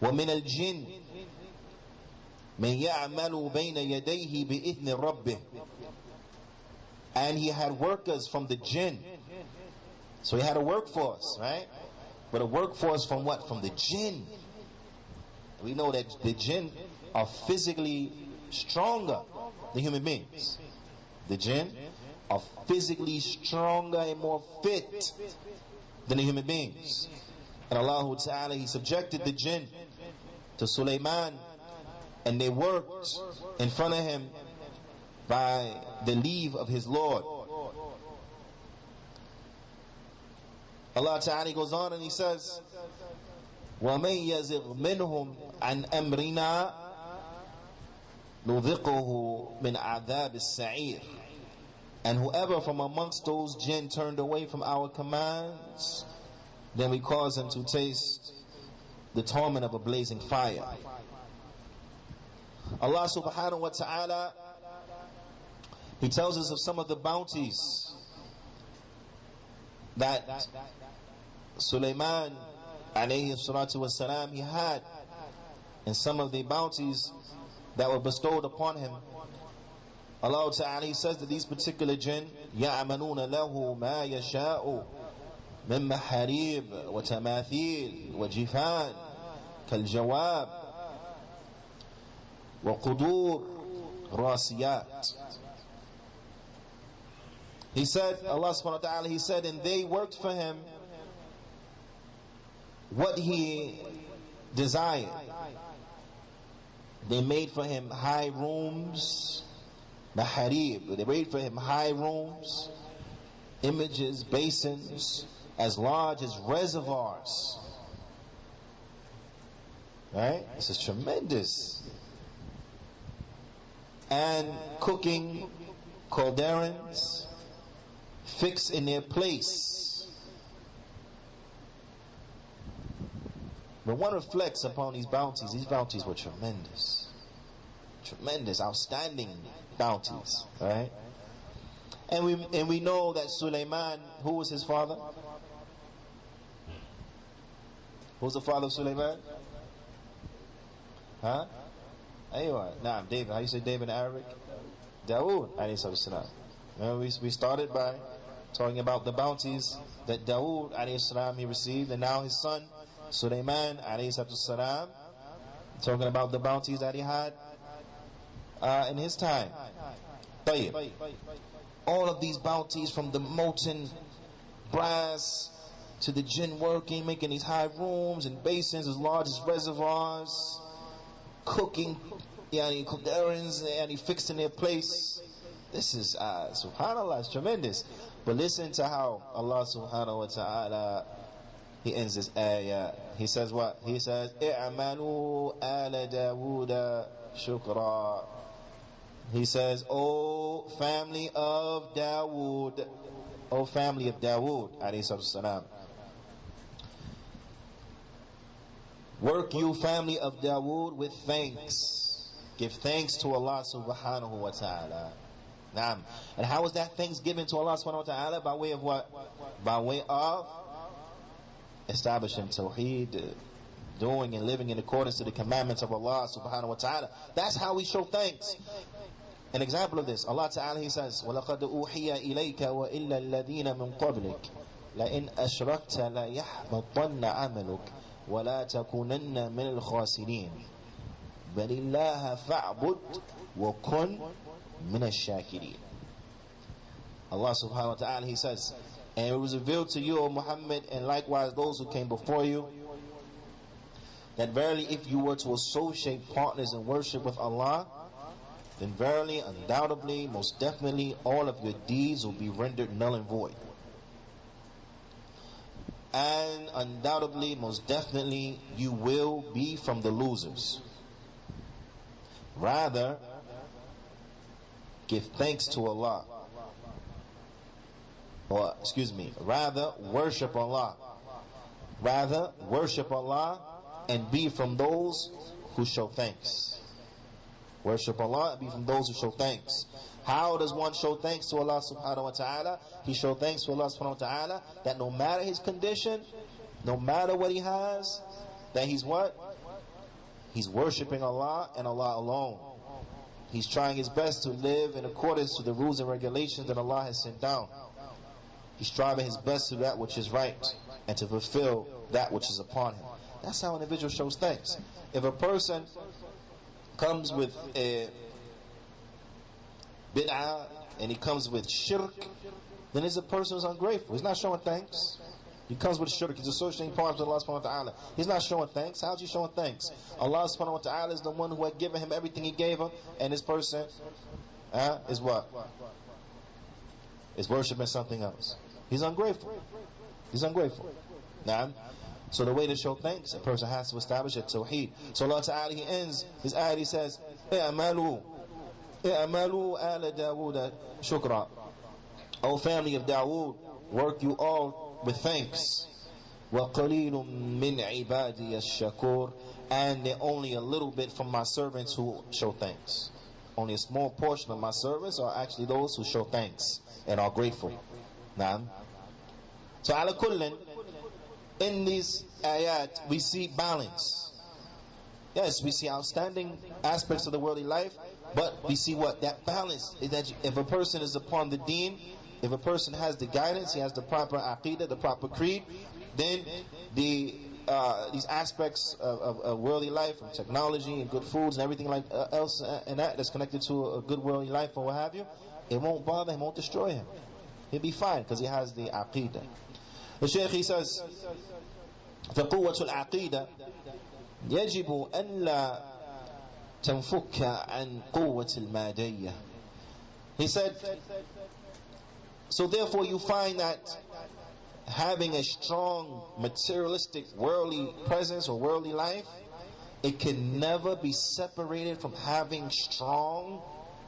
وَمِنَ الْجِنِّ مَنْ يَعْمَلُ بَيْنَ يَدَيْهِ بِإِذْنِ رَبِّهِ. And he had workers from the jinn. So he had a workforce, right? But a workforce from what? From the jinn. We know that the jinn are physically stronger than human beings. The jinn are physically stronger and more fit than the human beings. And Allah Ta'ala, He subjected the jinn to Sulaiman, and they worked in front of him by the leave of his Lord. Allah Ta'ala goes on and He says, وَمَنْ يَزِغْ مِنْهُمْ عَنْ أَمْرِنَا نُذِقُهُ مِنْ عَذَابِ السَّعِيرِ. And whoever from amongst those jinn turned away from our commands, then we cause him to taste the torment of a blazing fire. Allah subhanahu wa ta'ala, He tells us of some of the bounties that Sulaiman alayhi salatu wassalam, he had, and some of the bounties that were bestowed upon him. Allah Ta'ala, He says that these particular jinn يَعْمَلُونَ لَهُ مَا يَشَاءُ مِن مَحَارِيبٍ وَتَمَاثِيلٍ وَجِفَانٍ كَالْجَوَابِ وَقُدُورٍ رَاسِيَاتٍ. He said, Allah subhanahu wa ta'ala, He said, and they worked for him what he desired. They made for him high rooms, maharib. They made for him high rooms, images, basins as large as reservoirs. Right? This is tremendous. And cooking cauldrons fixed in their place. But one reflects upon these bounties were tremendous. Tremendous, outstanding bounties. Right? And we know that Sulaiman, who was his father? Who's the father of Sulaiman? Huh? Aywa. Naam, David. How you say David in Arabic? Dawood alayhi salam. We started by talking about the bounties that Dawood alayhi salam he received, and now his son Sulaiman alayhi salam, talking about the bounties that he had in his time. Tayyib. All of these bounties, from the molten brass to the jinn working, making these high rooms and basins as large as reservoirs, cooking cauldrons, and he fixed in their place. This is subhanallah, it's tremendous. But listen to how Allah subhanahu wa ta'ala, He ends this ayah. He says what? He says, i'malu ala Dawuda shukra. He says, O family of Dawood, O family of Dawood alayhi salam, work you family of Dawood with thanks. Give thanks to Allah subhanahu wa ta'ala. Naam. And how is that thanks given to Allah subhanahu wa ta'ala? By way of what? By way of establishing Tawheed, doing and living in accordance to the commandments of Allah subhanahu wa ta'ala. That's how we show thanks. An example of this, Allah Ta'ala, He says, وَلَقَدْ أُوحِيَ إِلَيْكَ وَإِلَّا الَّذِينَ مِنْ قَبْلِكَ لَإِنْ أَشْرَكْتَ لَيَحْبَطَنَّ عَمَلُكَ وَلَا تَكُونَنَّ مِنَ الْخَاسِرِينَ بَلِ اللَّهَ فَاعْبُدْ وَكُنْ مِنَ الشَّاكِرِينَ. Allah Subhanahu wa Ta'ala, He says, and it was revealed to you, O Muhammad, and likewise those who came before you, that verily if you were to associate partners in worship with Allah, then verily, undoubtedly, most definitely, all of your deeds will be rendered null and void. And undoubtedly, most definitely, you will be from the losers. Rather, give thanks to Allah. Rather, worship Allah. Rather, worship Allah and be from those who show thanks. Worship Allah and be from those who show thanks. How does one show thanks to Allah subhanahu wa ta'ala? He show thanks to Allah subhanahu wa ta'ala that no matter his condition, no matter what he has, that he's what? He's worshipping Allah and Allah alone. He's trying his best to live in accordance to the rules and regulations that Allah has sent down. He's striving his best to do that which is right and to fulfill that which is upon him. That's how an individual shows thanks. If a person comes with a bid'ah and he comes with shirk, then he's a person who's ungrateful. He's not showing thanks. He comes with shirk. He's associating partners with Allah subhanahu wa ta'ala. He's not showing thanks. How's he showing thanks? Allah subhanahu wa ta'ala is the one who had given him everything he gave him, and this person is what? Is worshiping something else. He's ungrateful. He's ungrateful. Now, so the way to show thanks, a person has to establish a Tawheed. So Allah ta'ala, He ends his ayat, He says, اعملوا آل داود شكرا. O family of Dawood, work you all with thanks. وَقَلِيلٌ مِّنْ عِبَادِيَ الشَّكُورِ. And they're only a little bit from my servants who show thanks. Only a small portion of my servants are actually those who show thanks and are grateful. Naam. So ala kullin, in these ayat we see balance. Yes, we see outstanding aspects of the worldly life, but we see what? That balance is that if a person is upon the deen, if a person has the guidance, he has the proper aqeedah, the proper creed, then these aspects of worldly life, from technology and good foods and everything like else and that's connected to a good worldly life or what have you, it won't bother him, won't destroy him. He'll be fine because he has the aqeedah. The Shaykh, he says, فقوة العقيدة يجب أن لا تنفك عن قوة المادية. He said, so therefore you find that having a strong materialistic worldly presence or worldly life, it can never be separated from having strong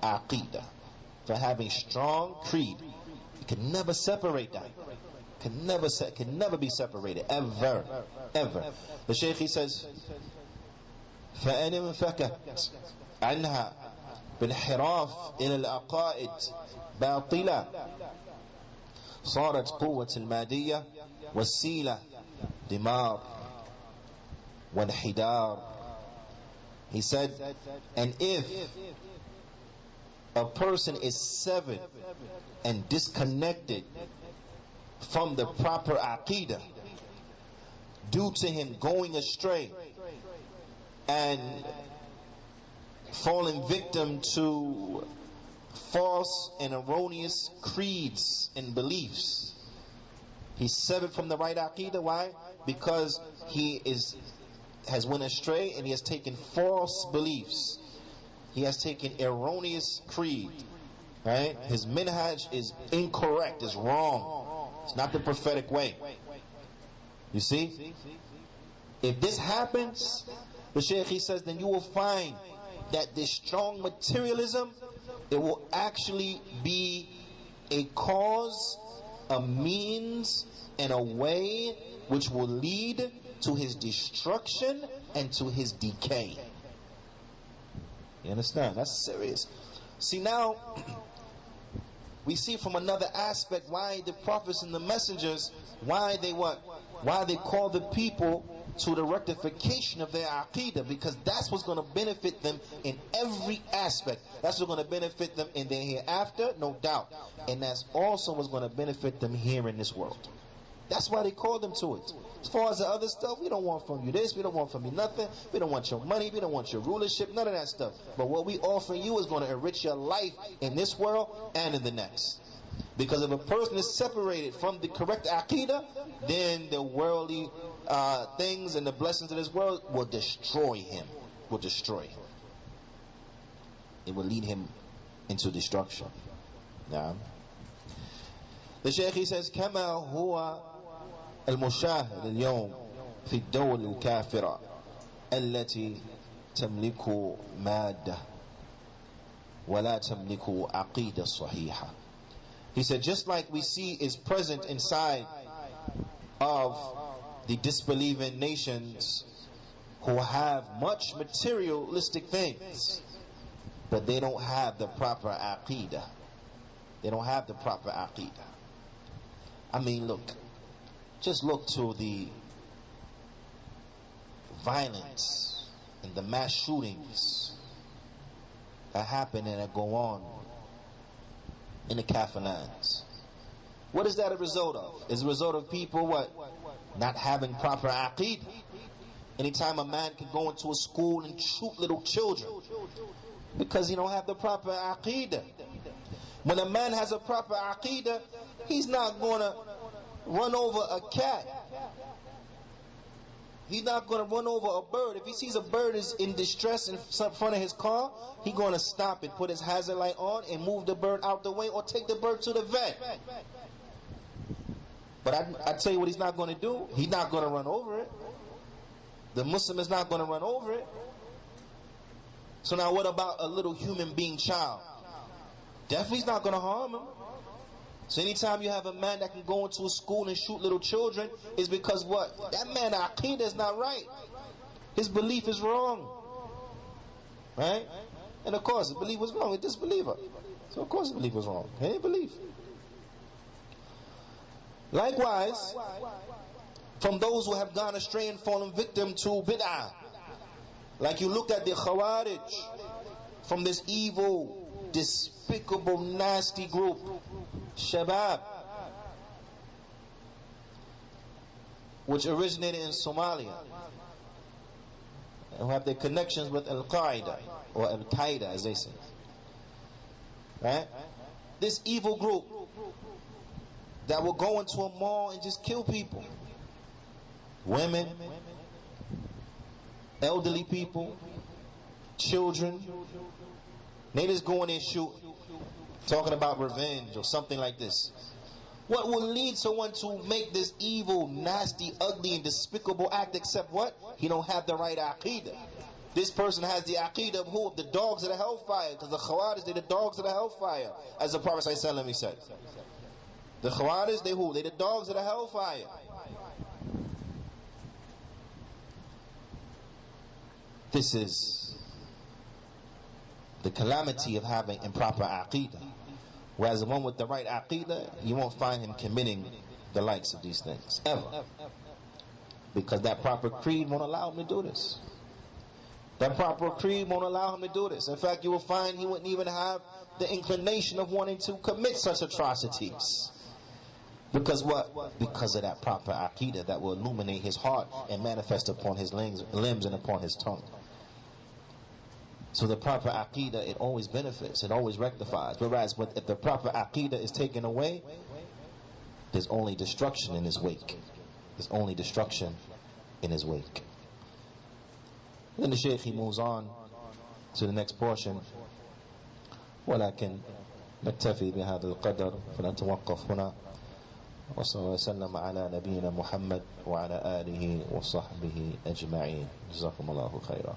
aqeedah, from having strong creed. You can never separate that. Can never be separated, ever. The Shaykh, he says, فَأَنِ انْفَكَتْ عَنْهَا بِالْحِرَافِ إِلَى الْأَقَائِدِ بَاطِلَةً صارت قوة المادية والسيلة دمار والحدار. He said, and if a person is severed and disconnected from the proper aqeedah due to him going astray and falling victim to false and erroneous creeds and beliefs, he's severed from the right aqeedah. Why? Because he has went astray and he has taken false beliefs. He has taken erroneous creed. Right? His minhaj is incorrect, is wrong. It's not the prophetic way. You see? If this happens, the Shaykh, he says, then you will find that this strong materialism, it will actually be a cause, a means, and a way which will lead to his destruction and to his decay. You understand? That's serious. See, now we see from another aspect why the prophets and the messengers, why they call the people to the rectification of their aqeedah, because that's what's going to benefit them in every aspect. That's what's going to benefit them in their hereafter, no doubt, and that's also what's going to benefit them here in this world. That's why they call them to it. As far as the other stuff, we don't want from you this, we don't want from you nothing, we don't want your money, we don't want your rulership, none of that stuff. But what we offer you is going to enrich your life in this world and in the next. Because if a person is separated from the correct aqeedah, then the worldly things and the blessings of this world will destroy him. Will destroy him. It will lead him into destruction. Now, the Shaykh, he says, كما هو المشاهد اليوم في الدول الكافرة التي تملك مادة ولا تملك عقيدة صحيحة. He said, just like we see is present inside of the disbelieving nations who have much materialistic things, but they don't have the proper aqeedah. They don't have the proper aqeedah. I mean, look, just look to the violence and the mass shootings that happen and that go on in the Kafir lands. What is that a result of? It's a result of people what? Not having proper aqeedah. Anytime a man can go into a school and shoot little children because he don't have the proper aqeedah. When a man has a proper aqeedah, he's not going to run over a cat. He's not going to run over a bird. If he sees a bird is in distress in front of his car, he's going to stop it, put his hazard light on, and move the bird out the way, or take the bird to the vet. But I tell you what he's not going to do. He's not going to run over it. The Muslim is not going to run over it. So now what about a little human being child? Definitely he's not going to harm him. So anytime you have a man that can go into a school and shoot little children, is because what? That man aqeedah is not right. His belief is wrong. Right? And of course his belief was wrong. A disbeliever. So of course his belief was wrong. He didn't believe. Likewise, from those who have gone astray and fallen victim to bid'ah, like you look at the Khawarij, from this evil, despicable, nasty group, Shabab, which originated in Somalia, and who have their connections with Al-Qaeda, or Al-Qaeda as they say. Right? This evil group that will go into a mall and just kill people. Women, elderly people, children. They just go in there and shoot, talking about revenge or something like this. What will lead someone to make this evil, nasty, ugly, and despicable act except what? He don't have the right aqeedah. This person has the aqeedah of who? Of the dogs of the hellfire. Because the Khawarij, they're the dogs of the hellfire. As the Prophet ﷺ said. The Khawarij, they who? They're the dogs of the hellfire. This is the calamity of having improper aqeedah. Whereas the one with the right aqeedah, you won't find him committing the likes of these things, ever. Because that proper creed won't allow him to do this. That proper creed won't allow him to do this. In fact, you will find he wouldn't even have the inclination of wanting to commit such atrocities. Because what? Because of that proper aqeedah that will illuminate his heart and manifest upon his limbs and upon his tongue. So the proper aqeedah, it always benefits, it always rectifies. Whereas if the proper aqeedah is taken away, there's only destruction in his wake. There's only destruction in his wake. Then the Shaykh, he moves on to the next portion. ولكن نكتفي بهذا القدر فنتوقف هنا. وصلى الله وسلم على نبينا محمد وعلى آله وصحبه أجمعين. جزاكم الله خيرا.